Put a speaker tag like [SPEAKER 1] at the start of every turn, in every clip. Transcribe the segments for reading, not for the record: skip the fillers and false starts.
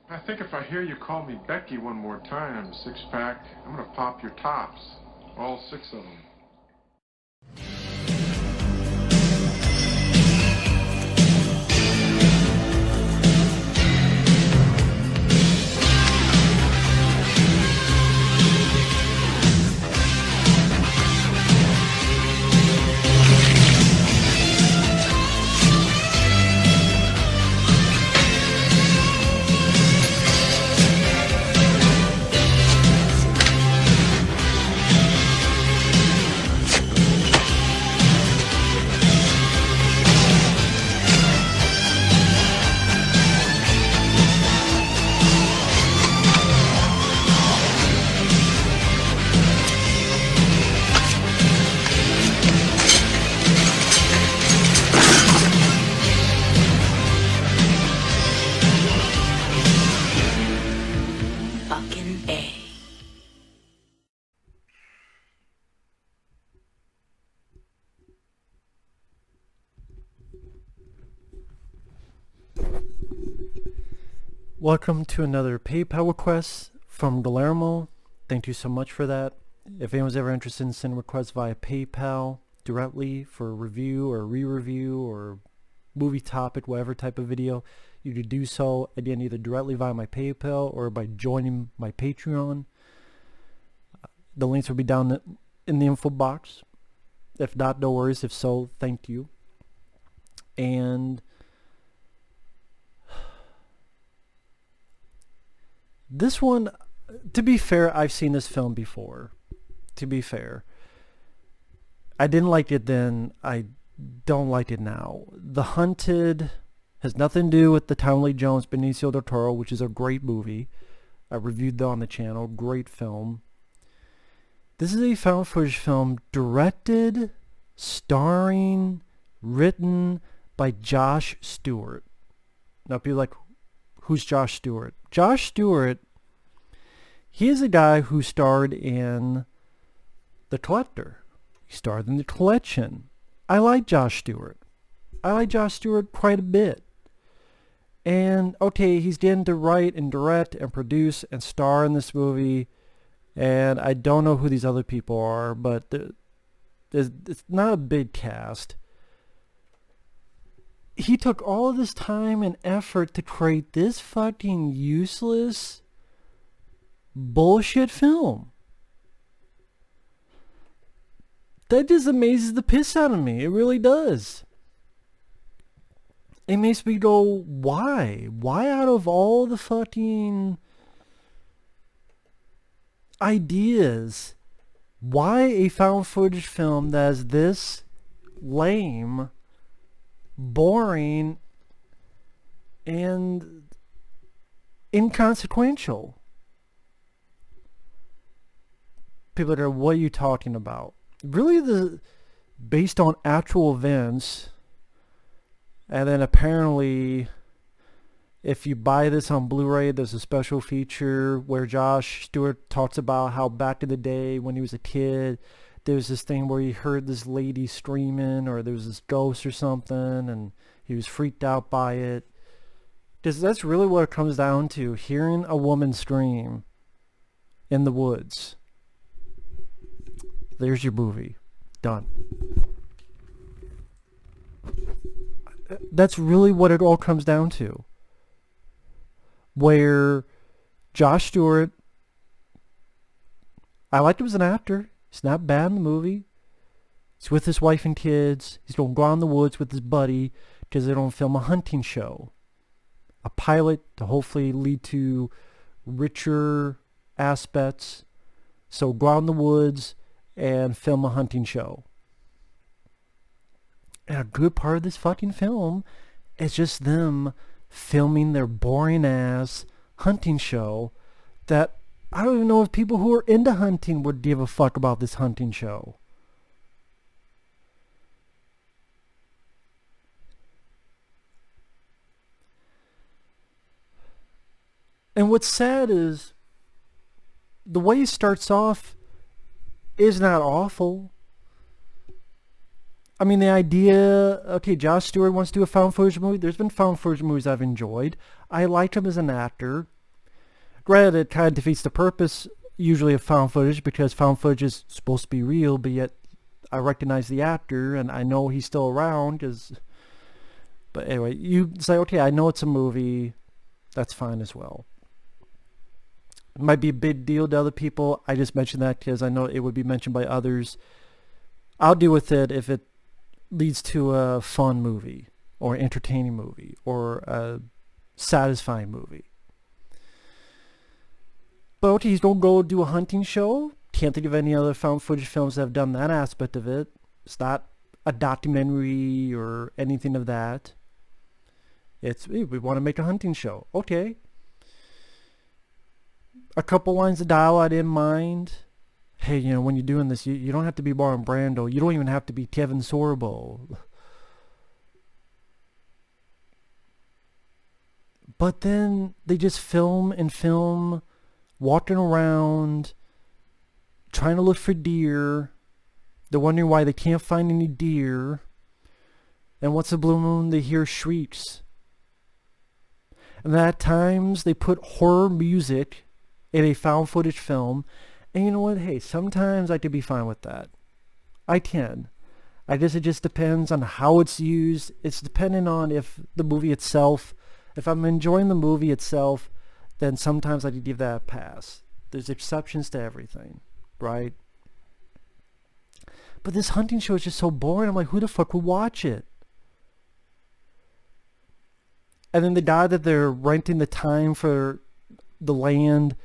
[SPEAKER 1] I think if I hear you call me Becky one more time, six-pack, I'm gonna pop your tops. All six of them.
[SPEAKER 2] Welcome to another PayPal request from Guillermo. Thank you so much for that. If anyone's ever interested in sending requests via PayPal directly for a review or re-review or movie topic, whatever type of video, you could do so again either directly via my PayPal or by joining my Patreon. The links will be down in the info box. If not, no worries. If so, thank you. And this one, to be fair, I've seen this film before. To be fair, I didn't like it then. I don't like it now. The Hunted has nothing to do with the Tommy Lee Jones, Benicio del Toro, which is a great movie. I reviewed that on the channel. Great film. This is a found footage film directed, starring, written by Josh Stewart. Now people are like, who's Josh Stewart? Josh Stewart, he is a guy who starred in The Collector. He starred in The Collection. I like Josh Stewart. I like Josh Stewart quite a bit. And, okay, he's getting to write and direct and produce and star in this movie. And I don't know who these other people are, but it's not a big cast. He took all of this time and effort to create this fucking useless bullshit film. That just amazes the piss out of me. It really does. It makes me go, why? Why out of all the fucking ideas, why a found footage film that is this lame, boring, and inconsequential? People are, what are you talking about? Really, based on actual events, and then apparently if you buy this on Blu-ray, there's a special feature where Josh Stewart talks about how back in the day when he was a kid, there was this thing where he heard this lady screaming, or there was this ghost or something, and he was freaked out by it. That's really what it comes down to, hearing a woman scream in the woods. There's your movie. Done. That's really what it all comes down to. Where Josh Stewart, I liked him as an actor. He's not bad in the movie. He's with his wife and kids. He's going to go out in the woods with his buddy because they're going to film a hunting show. A pilot to hopefully lead to richer aspects. So go out in the woods and film a hunting show. And a good part of this fucking film is just them filming their boring ass hunting show that I don't even know if people who are into hunting would give a fuck about this hunting show. And what's sad is the way it starts off is not awful. I mean, the idea, okay, Josh Stewart wants to do a found footage movie. There's been found footage movies I've enjoyed. I liked him as an actor. Granted, it kind of defeats the purpose usually of found footage, because found footage is supposed to be real, but yet I recognize the actor and I know he's still around. But anyway, you say, okay, I know it's a movie. That's fine as well. It might be a big deal to other people. I just mentioned that because I know it would be mentioned by others. I'll deal with it if it leads to a fun movie or entertaining movie or a satisfying movie. But okay, he's going to go do a hunting show. Can't think of any other found footage films that have done that aspect of it. It's not a documentary or anything of that. It's, hey, we want to make a hunting show. Okay. A couple lines of dialogue in mind. Hey, when you're doing this, you don't have to be Marlon Brando. You don't even have to be Kevin Sorbo. But then they just film, walking around, trying to look for deer. They're wondering why they can't find any deer. And once the blue moon, they hear shrieks. And at times, they put horror music in a found footage film. And you know what? Hey, sometimes I could be fine with that. I can. I guess it just depends on how it's used. It's dependent on if the movie itself, if I'm enjoying the movie itself, then sometimes I could give that a pass. There's exceptions to everything, right? But this hunting show is just so boring. I'm like, who the fuck would watch it? And then the guy that they're renting the time for the land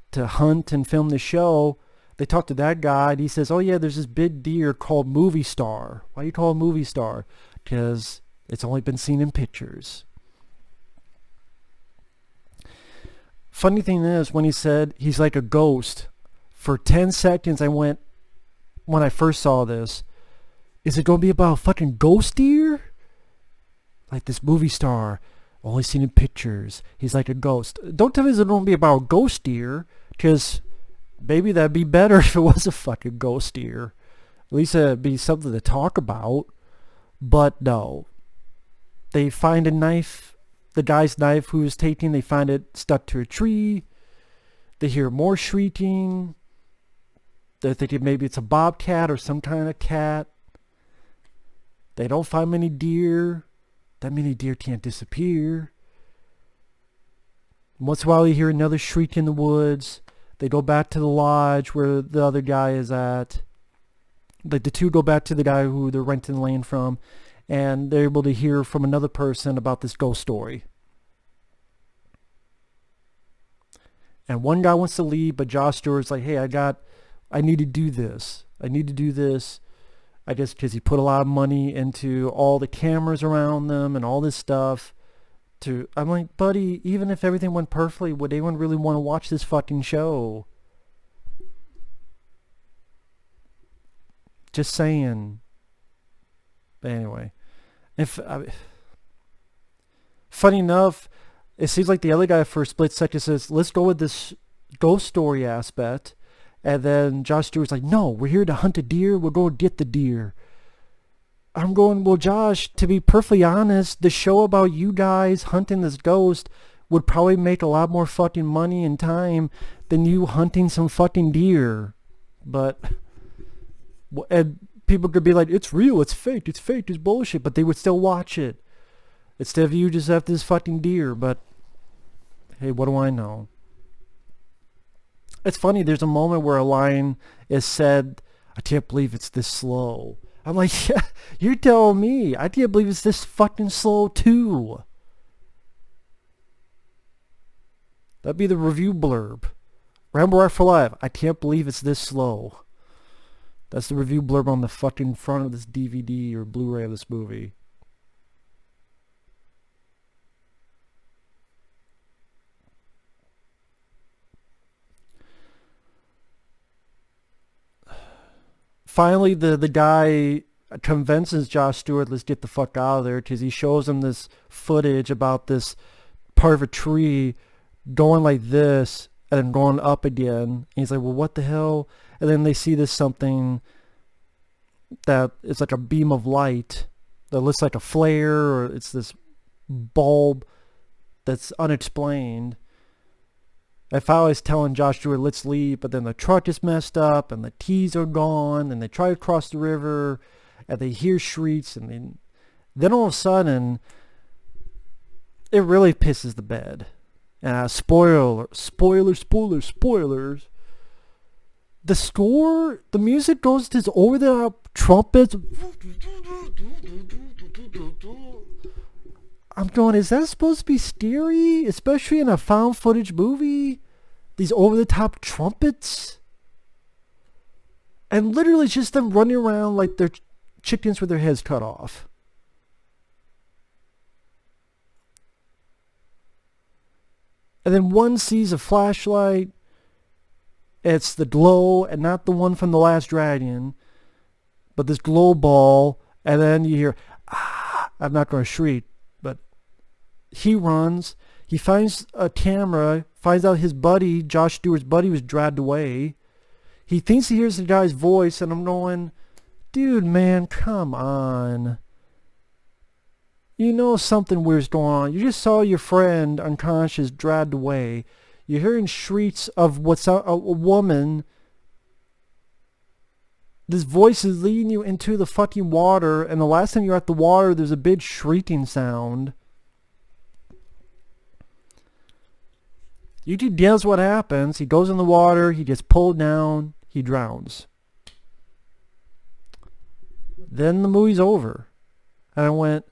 [SPEAKER 2] to hunt and film the show, they talk to that guy and he says, oh yeah, there's this big deer called Movie Star. Why do you call it Movie Star? Because it's only been seen in pictures. Funny thing is, when he said he's like a ghost, for 10 seconds I went, when I first saw this, is it going to be about a fucking ghost deer? Like this movie star, only seen in pictures. He's like a ghost. Don't tell me it's going to be about a ghost deer, because maybe that'd be better if it was a fucking ghost deer. At least it'd be something to talk about. But no. They find a knife, the guy's knife who is taking, they find it stuck to a tree. They hear more shrieking. They're thinking maybe it's a bobcat or some kind of cat. They don't find many deer. That many deer can't disappear. Once in a while you hear another shriek in the woods. They go back to the lodge where the other guy is at. Like the two go back to the guy who they're renting the land from, and they're able to hear from another person about this ghost story. And one guy wants to leave, but Josh Stewart's like, hey, I need to do this. I need to do this. I guess because he put a lot of money into all the cameras around them and all this stuff. I'm like, buddy, even if everything went perfectly, would anyone really want to watch this fucking show? Just saying. But anyway. Funny enough, it seems like the other guy for a split second says, let's go with this ghost story aspect. And then Josh Stewart's like, no, we're here to hunt a deer. We'll go get the deer. I'm going, well, Josh, to be perfectly honest, the show about you guys hunting this ghost would probably make a lot more fucking money and time than you hunting some fucking deer. But, and people could be like, it's real, it's fake, it's bullshit. But they would still watch it. Instead of you just after this fucking deer. But, hey, what do I know? It's funny, there's a moment where a line is said, I can't believe it's this slow. I'm like, yeah, you're telling me. I can't believe it's this fucking slow too. That'd be the review blurb. Rambo Rock for Life. I can't believe it's this slow. That's the review blurb on the fucking front of this DVD or Blu-ray of this movie. Finally, the guy convinces Josh Stewart, let's get the fuck out of there, because he shows him this footage about this part of a tree going like this and then going up again. And he's like, well, what the hell? And then they see this something that is like a beam of light that looks like a flare, or it's this bulb that's unexplained. If I was telling Josh Stewart, let's leave, but then the truck is messed up and the keys are gone and they try to cross the river and they hear shrieks and then all of a sudden it really pisses the bed. Spoilers. The score, the music goes to this over-the-top trumpets. I'm going, is that supposed to be scary? Especially in a found footage movie? These over-the-top trumpets? And literally it's just them running around like they're chickens with their heads cut off. And then one sees a flashlight. It's the glow and not the one from The Last Dragon, but this glow ball. And then you hear, I'm not going to shriek, but he runs. He finds a camera, finds out his buddy, Josh Stewart's buddy, was dragged away. He thinks he hears the guy's voice, and I'm going, dude, man, come on. You know something weird's going on. You just saw your friend unconscious dragged away. You're hearing shrieks of what's a woman. This voice is leading you into the fucking water, and the last time you're at the water, there's a big shrieking sound. YouTube does what happens. He goes in the water, he gets pulled down, he drowns. Then the movie's over. And I went,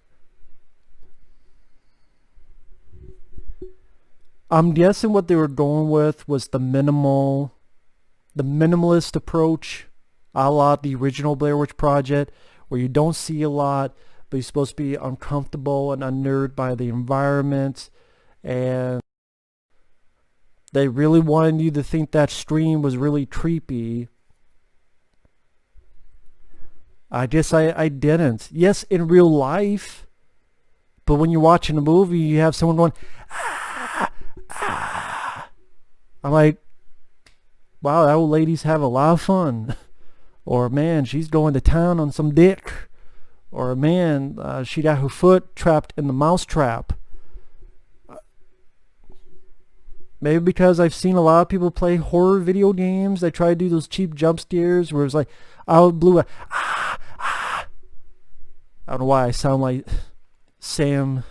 [SPEAKER 2] I'm guessing what they were going with was the minimalist approach, a la the original Blair Witch Project, where you don't see a lot, but you're supposed to be uncomfortable and unnerved by the environment, and they really wanted you to think that stream was really creepy. I guess I didn't. Yes, in real life, but when you're watching a movie, you have someone going, I'm like, wow, that old lady's having a lot of fun. Or, man, she's going to town on some dick. Or, man, she got her foot trapped in the mouse trap. Maybe because I've seen a lot of people play horror video games. They try to do those cheap jump scares where it's like, out of blue, I don't know why I sound like Sam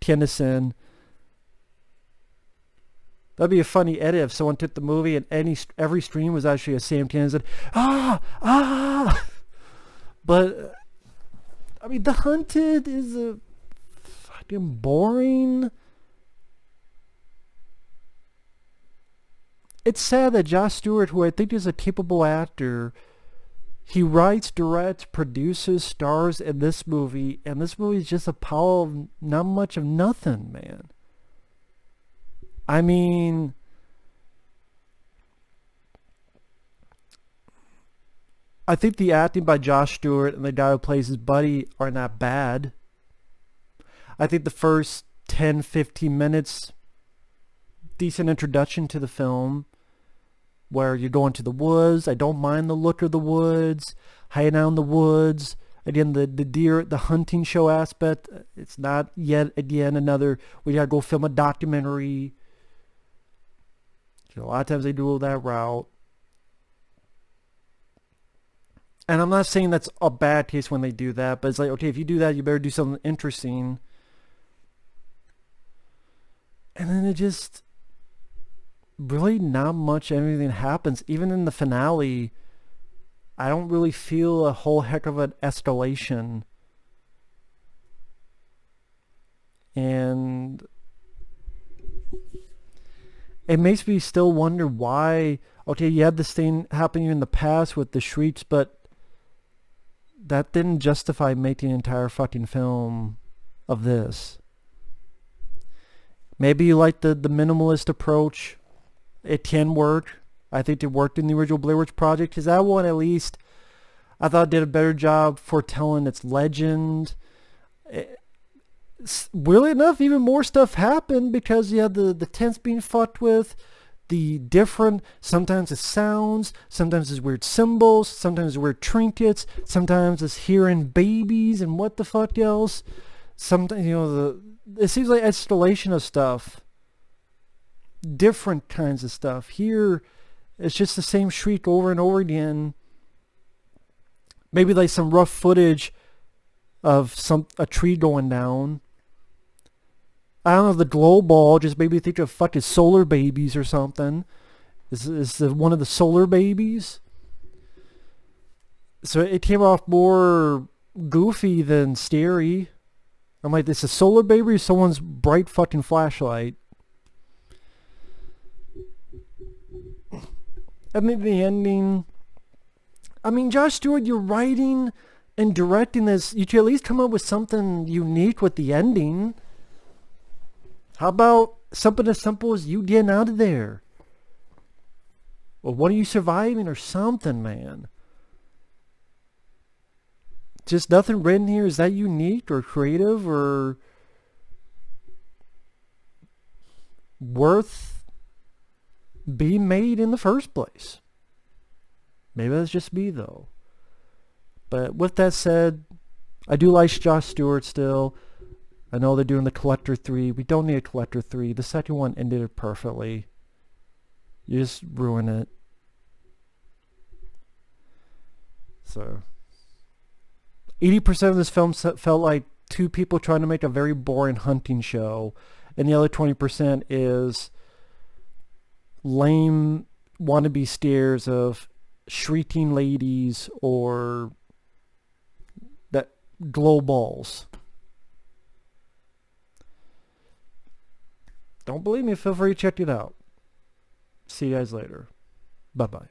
[SPEAKER 2] Kinison. That'd be a funny edit if someone took the movie and every stream was actually a Sam Kinison. But, I mean, The Hunted is a fucking boring. It's sad that Josh Stewart, who I think is a capable actor, he writes, directs, produces, stars in this movie, and this movie is just a pile of not much of nothing, man. I mean, I think the acting by Josh Stewart and the guy who plays his buddy are not bad. I think the first 10-15 minutes, decent introduction to the film, where you're going to the woods. I don't mind the look of the woods, hiding out in the woods. Again, the deer, the hunting show aspect, it's not yet, again, another, we gotta go film a documentary. A lot of times they do that route. And I'm not saying that's a bad case when they do that, but it's like, okay, if you do that, you better do something interesting. And then it just, really not much anything happens. Even in the finale, I don't really feel a whole heck of an escalation. And it makes me still wonder why, okay, you had this thing happening in the past with the shrieks, but that didn't justify making an entire fucking film of this. Maybe you like the minimalist approach. It can work. I think it worked in the original Blair Witch Project, because that one, at least, I thought did a better job foretelling its legend. Weirdly enough, even more stuff happened because you had the tents being fucked with, the different, sometimes it's sounds, sometimes it's weird symbols, sometimes it's weird trinkets, sometimes it's hearing babies and what the fuck else. Sometimes, you know, it seems like escalation of stuff. different kinds of stuff. Here, it's just the same shriek over and over again. Maybe like some rough footage of a tree going down. I don't know, the glow ball just made me think of fucking solar babies or something. Is one of the solar babies? So it came off more goofy than scary. I'm like, this is a solar baby or someone's bright fucking flashlight? And then the ending. I mean, Josh Stewart, you're writing and directing this. You should at least come up with something unique with the ending. How about something as simple as you getting out of there? Or one of you surviving or something, man. Just nothing written here. Is that unique or creative or worth being made in the first place? Maybe that's just me, though. But with that said, I do like Josh Stewart still. I know they're doing the Collector 3. We don't need a Collector 3. The second one ended it perfectly. You just ruin it. So 80% of this film felt like two people trying to make a very boring hunting show, and the other 20% is lame wannabe stares of shrieking ladies or that glow balls. Don't believe me? Feel free to check it out. See you guys later. Bye-bye.